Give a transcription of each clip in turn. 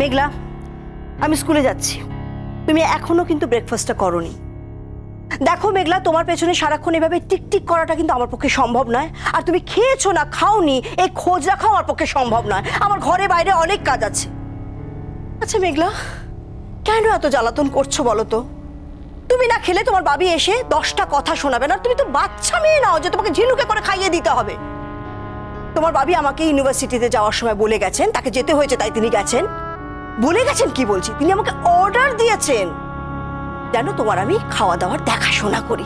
মেঘলা, আমি স্কুলে যাচ্ছি, তুমি এখনো কিন্তু ব্রেকফাস্টটা করোনি। দেখো মেঘলা, তোমার পেছনে সারাক্ষণ এভাবে টিকটিক করাটা কিন্তু আমার পক্ষে সম্ভব নয়। আর তুমি খেয়েছো না খাওনি এই খোঁজ রাখা আমার পক্ষে সম্ভব নয়। আমার ঘরে বাইরে অনেক কাজ আছে। আচ্ছা মেঘলা, কেন এত জ্বালাতন করছো বলো তো? তুমি না খেলে তোমার বাবি এসে 10টা কথা শোনাবে না। তুমি তো বাচ্চা মেয়ে নাও যে তোমাকে ঝিনুকে করে খাইয়ে দিতে হবে। তোমার বাবি আমাকে ইউনিভার্সিটিতে যাওয়ার সময় বলে গেছেন, তাকে যেতে হয়েছে তাই তিনি গেছেন। বলে গেছেন কি বলছি, তিনি আমাকে অর্ডার দিয়েছেন যেন তোমার আমি খাওয়া দাওয়ার দেখাশোনা করি।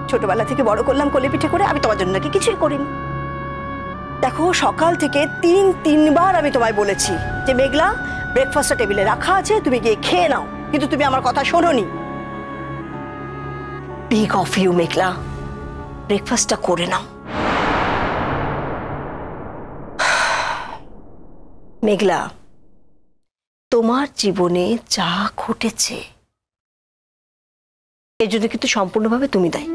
ছোটবেলা থেকে বড় করলাম কোলে পিঠে করে, আমি তোমার জন্য নাকি কিছুই করিনি। দেখো সকাল থেকে তিনবার আমি তোমায় বলেছি যে মেঘলা, ব্রেকফাস্টটা টেবিলে রাখা আছে, তুমি গিয়ে খেয়ে নাও, কিন্তু তুমি আমার কথা শোনোনি। বিগ অফ ইউ মেঘলা, ব্রেকফাস্টটা করে নাও। মেঘলা, তোমার জীবনে যা ঘটেছে এর জন্য কিন্তু সম্পূর্ণভাবে তুমি দায়ী।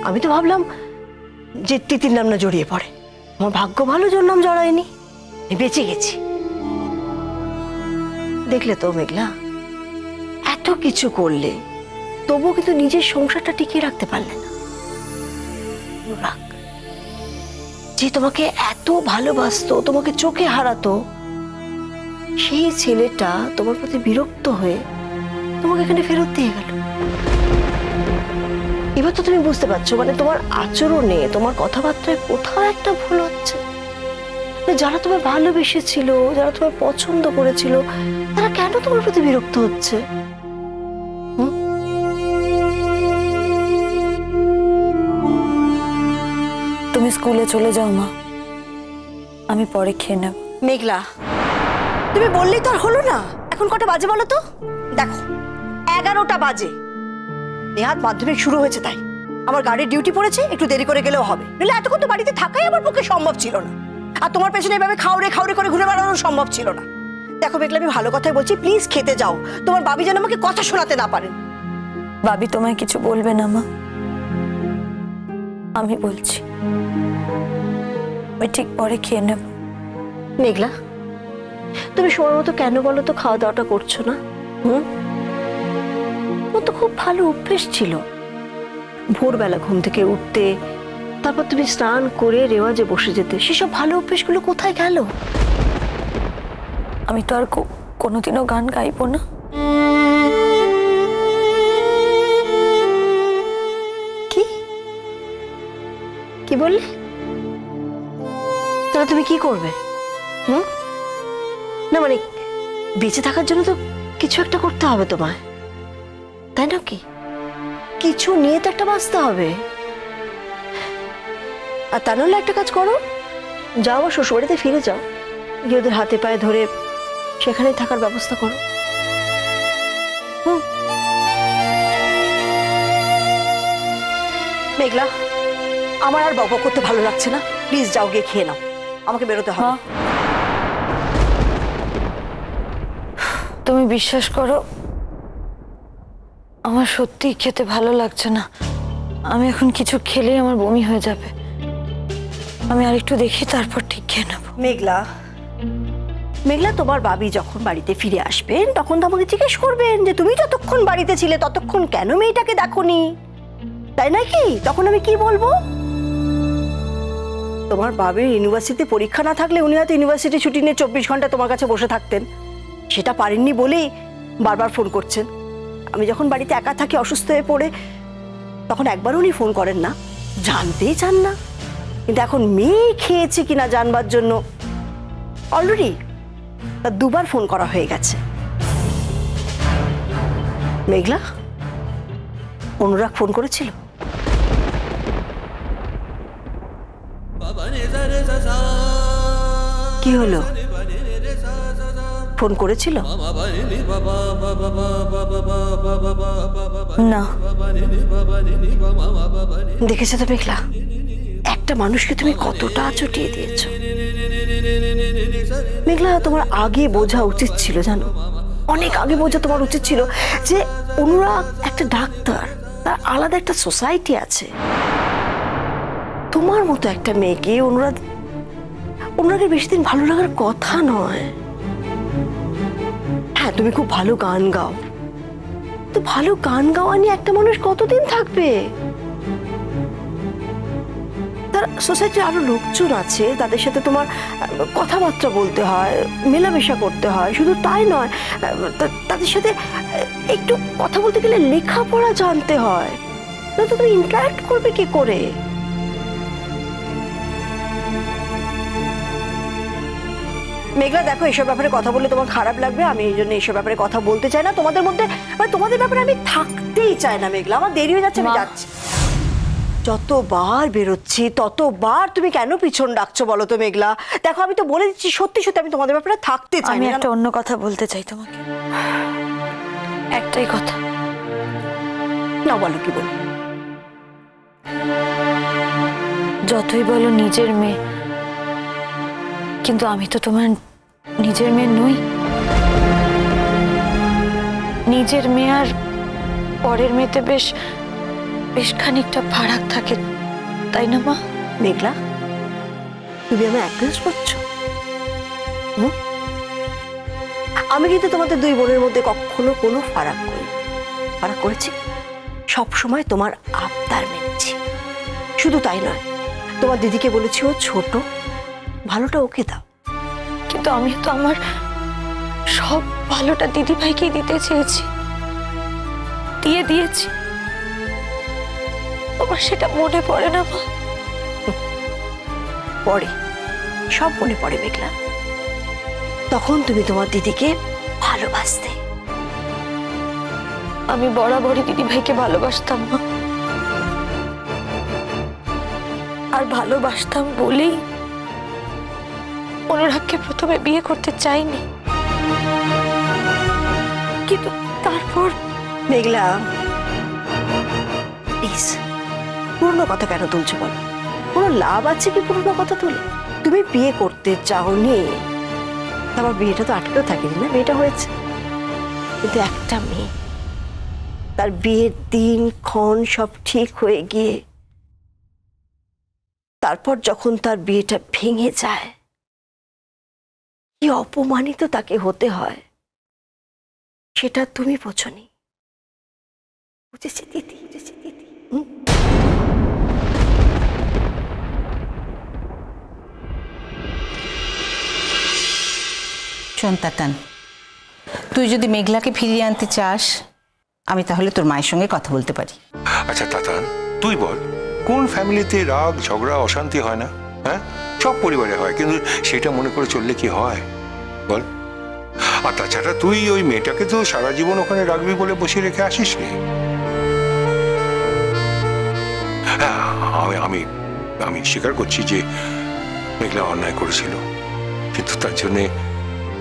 আমি তো ভাবলাম যে তিতির নাম না জড়িয়ে পড়ে, আমার ভাগ্য ভালো জোর নাম জড়ায়নি, বেঁচে গেছি। দেখলে তো মেঘলা, এত কিছু করলে তবুও কিন্তু নিজের সংসারটা টিকিয়ে রাখতে পারলে না। যে তোমাকে এত ভালোবাসতো, তোমাকে চোখে হারাতো, সেই ছেলেটা তোমার প্রতি বিরক্ত হয়ে তোমাকে এখানে ফেরত দিয়ে গেল। এবার তো তুমি বুঝতে পারছো, মানে তোমার আচরণে, তোমার কথাবার্তায় কোথাও একটা ভুল হচ্ছে। যারা তোমার ভালোবেসেছিল, যারা তোমার পছন্দ করেছিল, তারা কেন তোমার প্রতি বিরক্ত হচ্ছে? তুমি স্কুলে চলে যাও মা, আমি পরে খেয়ে নেব। মেঘলা, তুমি বললেই তো আর হলো না। এখন কটা বাজে বলো তো? দেখো 11টা বাজে। নেহাত মাধ্যমিক শুরু হয়েছে তাই আমার গাড়ির ডিউটি পড়েছে, একটু দেরি করে গেলেও হবে, নইলে এতক্ষণ তো বাড়িতে থাকাই আমার পক্ষে সম্ভব ছিল না। আর তোমার পেছনে এভাবে খাওরে খাওরে করে ঘুরে বেড়ানো সম্ভব ছিল না। দেখো মেঘলা, আমি ভালো কথাই বলছি, প্লিজ খেতে যাও। তোমার বাবি যেন আমাকে কথা শোনাতে না পারেন। বাবি তোমায় কিছু বলবে না মা, আমি বলছি। আমি ঠিক পরে খেয়ে নেব। মেঘলা, তুমি সময় মতো কেন বলো তো খাওয়া দাওয়াটা করছো না? ও তো খুব ভালো অভ্যেস ছিল, ভোরবেলা ঘুম থেকে উঠতে, তারপর তুমি স্নান করে রেওয়াজে বসে যেতে। সেসব ভালো অভ্যেসগুলো কোথায় গেল? আমি তো আর কোনোদিনও গান গাইবো না। কি কি বললে? তাহলে তুমি কি করবে? না মানে বেঁচে থাকার জন্য তো কিছু একটা করতে হবে তোমায়, তাই না? কি কিছু নিয়ে তো একটা বাঁচতে হবে। আর তা নাহলে একটা কাজ করো, যাও শ্বশুরবাড়িতে ফিরে যাও, গিয়ে ওদের হাতে পায়ে ধরে সেখানেই থাকার ব্যবস্থা করো। মেঘলা, আমার আর বকবক করতে ভালো লাগছে না, প্লিজ যাও গিয়ে খেয়ে নাও, আমাকে বেরোতে হবে। তুমি বিশ্বাস করো, আমার সত্যি খেতে ভালো লাগছে না। আমি এখন কিছু খেলেই আমার বমি হয়ে যাবে। আমি আরেকটু দেখি, তারপর ঠিক খেয়ে নেব। মেঘলা, মেঘলা, তোমার বাবি যখন বাড়িতে ফিরে আসবেন তখন তো আমাকে জিজ্ঞেস করবেন যে তুমি যতক্ষণ বাড়িতে ছিলে ততক্ষণ কেন মেয়েটাকে দেখোনি, তাই নাকি? তখন আমি কি বলবো? তোমার বাবির ইউনিভার্সিটিতে পরীক্ষা না থাকলে উনি হয়তো ইউনিভার্সিটি ছুটি নিয়ে 24 ঘন্টা তোমার কাছে বসে থাকতেন। সেটা পারেননি বলেই বারবার ফোন করছেন। আমি যখন বাড়িতে একা থাকি অসুস্থ হয়ে পড়ে, তখন একবারও উনি ফোন করেন না, জানতেই চান না। কিন্তু এখন মেয়ে খেয়েছে কিনা জানবার জন্য অলরেডি 2বার ফোন করা হয়ে গেছে। মেঘলা, অনুরাগ ফোন করেছিল? কি হলো, ফোন করেছিল? না। দেখেছো তো মেঘলা, একটা মানুষকে তুমি কতটা চটিয়ে দিয়েছো। মেঘলা, তোমার আগে বোঝা উচিত ছিল, জানো, অনেক আগে বোঝা তোমার উচিত ছিল যে অনুরাগ একটা ডাক্তার, তার আলাদা একটা সোসাইটি আছে। তোমার মতো একটা মেয়েকে অনুরাগ ওনাকে বেশি দিন ভালো লাগার কথা নয়। হ্যাঁ, তুমি খুব ভালো গান গাও, তো ভালো গান গাওয়া নিয়ে একটা মানুষ কতদিন থাকবে? তার সোসাইটির আরো লোকজন আছে, তাদের সাথে তোমার কথাবার্তা বলতে হয়, মেলামেশা করতে হয়। শুধু তাই নয়, তাদের সাথে একটু কথা বলতে গেলে লেখাপড়া জানতে হয়, না তো তুমি ইন্টারাক্ট করবে কি করে? মেঘলা, দেখো, এসব ব্যাপারে কথা বললে তোমার খারাপ লাগবে, আমি এই জন্য এসব ব্যাপারে কথা বলতে চাই না তোমাদের মধ্যে, মানে তোমাদের ব্যাপারে আমি থাকতেই চাই না। মেঘলা, আমার দেরি হয়ে যাচ্ছে, আমি যাচ্ছি। যতবার বেরোচ্ছি ততবার তুমি কেন পিছন ডাকছো বলো তো মেঘলা? দেখো, আমি তো বলে দিচ্ছি, সত্যি সত্যি আমি তোমাদের ব্যাপারে থাকতে চাই। আমি একটা অন্য কথা বলতে চাই তোমাকে, একটাই কথা। না, বলো, কি বল? যতই বলো নিজের মেয়ে, কিন্তু আমি তো তোমার নিজের মেয়ে নই। নিজের মেয়ে আর পরের মেয়েতে বেশ বেশ খানিকটা ফারাক থাকে, তাই না মা? মেঘলা, তুমি আমার অ্যাগ্রেস করছো? আমি কিন্তু তোমাদের দুই বোনের মধ্যে কখনো কোনো ফারাক করেছি? সবসময় তোমার আবদার মেনেছি। শুধু তাই নয়, তোমার দিদিকে বলেছি ও ছোট, ভালোটা ওকে দাও। কিন্তু আমি তো আমার সব ভালোটা দিদি ভাইকে দিতে চেয়েছি, দিয়ে দিয়েছি। তোমার সেটা মনে পড়ে না মা? পড়ে, সব মনে পড়ে মেঘলা। তখন তুমি তোমার দিদিকে ভালোবাসতে। আমি বরাবরই দিদি ভাইকে ভালোবাসতাম মা, আর ভালোবাসতাম বলেই অনুরাগকে প্রথমে বিয়ে করতে চাইনি। কিন্তু তারপর মেঘলা, প্লিজ, পুরনো কথা কেন তুলছো বলো? কোনো লাভ আছে কি পুরনো কথা তুলে? তুমি বিয়ে করতে চাওনি, আমার বিয়েটা তো আটকেও থাকেনি না, বিয়েটা হয়েছে। কিন্তু একটা মেয়ে, তার বিয়ের দিন ক্ষণ সব ঠিক হয়ে গিয়ে তারপর যখন তার বিয়েটা ভেঙে যায়, কি অপমানিত তাকে হতে হয় সেটা তুমি বোঝনি। বুঝেছি দিদি, বুঝেছি দিদি। শোন তাতান, তুই যদি মেঘলাকে ফিরিয়ে আনতে চাস, আমি তাহলে তোর মায়ের সঙ্গে কথা বলতে পারি। আচ্ছা তাতান, তুই বল, কোন ফ্যামিলিতে রাগ ঝগড়া অশান্তি হয় না? হ্যাঁ, সব পরিবারে হয়, কিন্তু সেটা মনে করে চললে কি হয় বল? আর তাছাড়া তুই ওই মেয়েটাকে তো সারা জীবন ওখানে রাখবি বলে বসিয়ে রেখে আসিস নি। হ্যাঁ, আমি আমি স্বীকার করছি যে মেঘলা অন্যায় করেছিল, কিন্তু তার জন্যে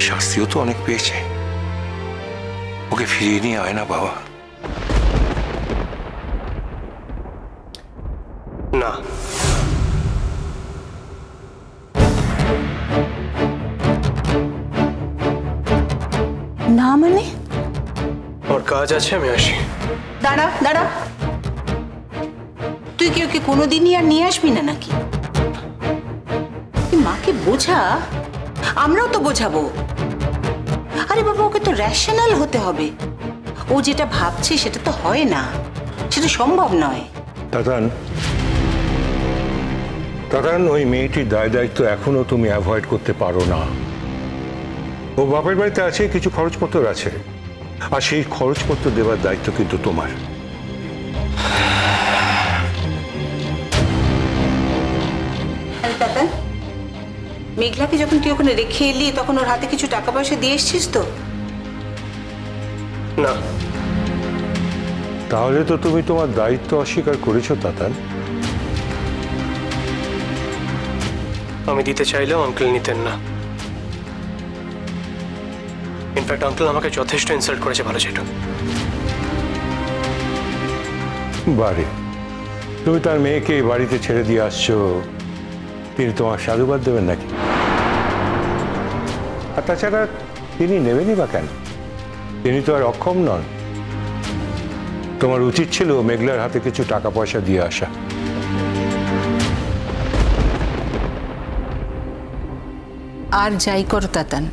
শাস্তিও তো অনেক পেয়েছে। ওকে ফিরিয়ে নিয়ে আয় না বাবা। না, না মানে? ওর কাজ আছে, আমি আসি। দাঁড়া দাঁড়া, তুই কি ওকে কোনোদিনই আর নিয়ে আসবি না নাকি? তুই মাকে বোঝা, আমরাও তো বোঝাবো। আরে বাবা, ওকে তো রেশনাল হতে হবে। ও যেটা ভাবছে সেটা তো হয় না, সেটা সম্ভব নয়। তাতান, ওই মেয়েটির দায় দায়িত্ব এখনো তুমি অ্যাভয়েড করতে পারো না। ও বাপের বাড়িতে আছে, কিছু খরচপত্র আছে, আর সেই খরচপত্র দেওয়ার দায়িত্ব কিন্তু তোমার। তাতান, মেঘলাকে যখন তুই ওখানে রেখে এলি, তখন ওর হাতে কিছু টাকা পয়সা দিয়ে এসছিস তো? না, তাহলে তো তুমি তোমার দায়িত্ব অস্বীকার করেছো তাতান। আমি দিতে চাইলেও আঙ্কেল নিতেন না। ইনফ্যাক্ট আঙ্কেল আমাকে যথেষ্ট ইনসাল্ট করেছে, ভালো সেটা। বাড়ি, তুমি তার মেয়েকে বাড়িতে ছেড়ে দিয়ে আসছো, তিনি তোমার সাধুবাদ দেবেন নাকি? আর তাছাড়া তিনি নেবেনই বা কেন? তিনি তো আর অক্ষম নন। তোমার উচিত ছিল মেঘলার হাতে কিছু টাকা পয়সা দিয়ে আসা। আর যাই করো তাতান,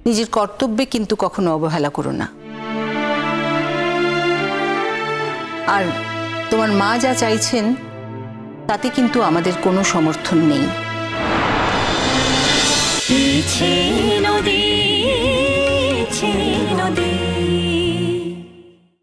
নিজের কর্তব্যে কিন্তু কখনো অবহেলা করো না। আর তোমার মা যা চাইছেন তাতে কিন্তু আমাদের কোনো সমর্থন নেই। নদী